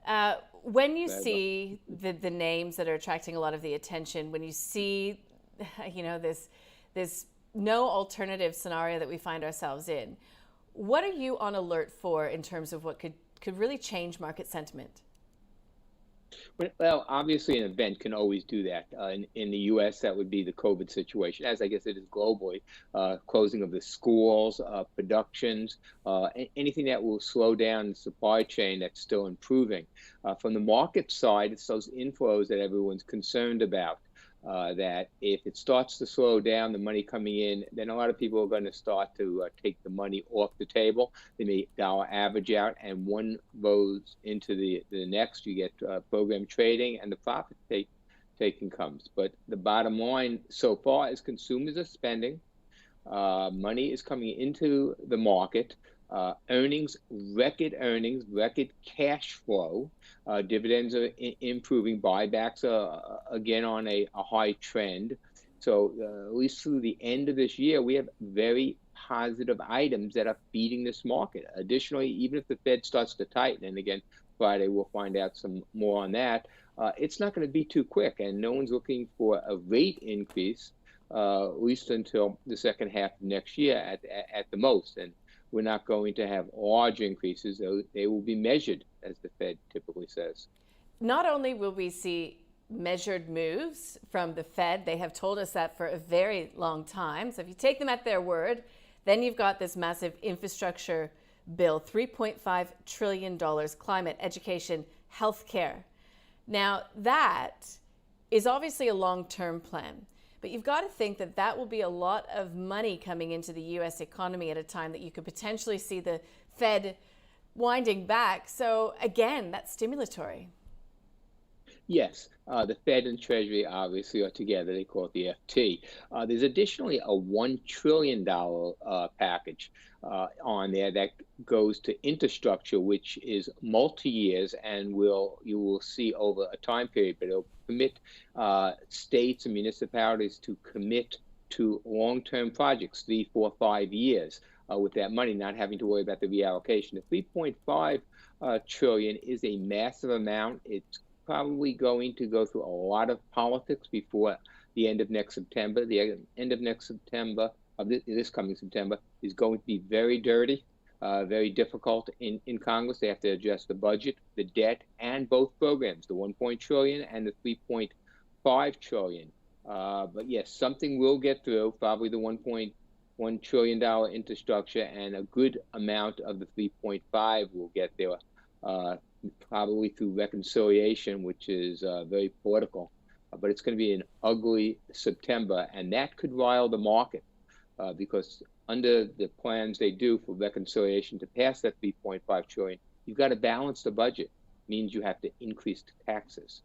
When you Very well. see the names that are attracting a lot of the attention, when you see, this no alternative scenario that we find ourselves in, what are you on alert for in terms of what could really change market sentiment? Well, obviously, an event can always do that. In the U.S., that would be the COVID situation, as I guess it is globally. Closing of the schools, productions, anything that will slow down the supply chain that's still improving. From the market side, it's those inflows that everyone's concerned about. That if it starts to slow down, the money coming in, then a lot of people are going to start to take the money off the table. They may dollar average out, and one goes into the next. You get program trading, and the profit taking comes. But the bottom line so far is consumers are spending. Money is coming into the market. Record earnings, record cash flow. Dividends are improving. Buybacks are again on a high trend. So at least through the end of this year, we have very positive items that are feeding this market. Additionally, even if the Fed starts to tighten, and again, Friday we'll find out some more on that, it's not going to be too quick, and no one's looking for a rate increase at least until the second half of next year at the most. And we're not going to have large increases. They will be measured, as the Fed typically says. Not only will we see measured moves from the Fed, they have told us that for a very long time. So if you take them at their word, then you've got this massive infrastructure bill, $3.5 trillion, climate, education, healthcare. Now, that is obviously a long-term plan. But you've got to think that that will be a lot of money coming into the U.S. economy at a time that you could potentially see the Fed winding back. So again, that's stimulatory. Yes, the Fed and Treasury obviously are together. They call it the FT. There's additionally a $1 trillion package on there that goes to infrastructure, which is multi-years and you will see over a time period, but it'll permit states and municipalities to commit to long-term projects, 3, 4, 5 years, with that money, not having to worry about the reallocation. The 3.5 trillion is a massive amount. It's probably going to go through a lot of politics before the end of next September. The end of next September, of this coming September, is going to be very dirty, very difficult in Congress. They have to adjust the budget, the debt, and both programs, the 1 trillion and the 3.5 trillion. But yes, something will get through, probably the $1.1 trillion infrastructure, and a good amount of the 3.5 will get there. Probably through reconciliation, which is very political. But it's going to be an ugly September, and that could rile the market because under the plans they do for reconciliation to pass that 3.5 trillion, you've got to balance the budget. It means you have to increase taxes.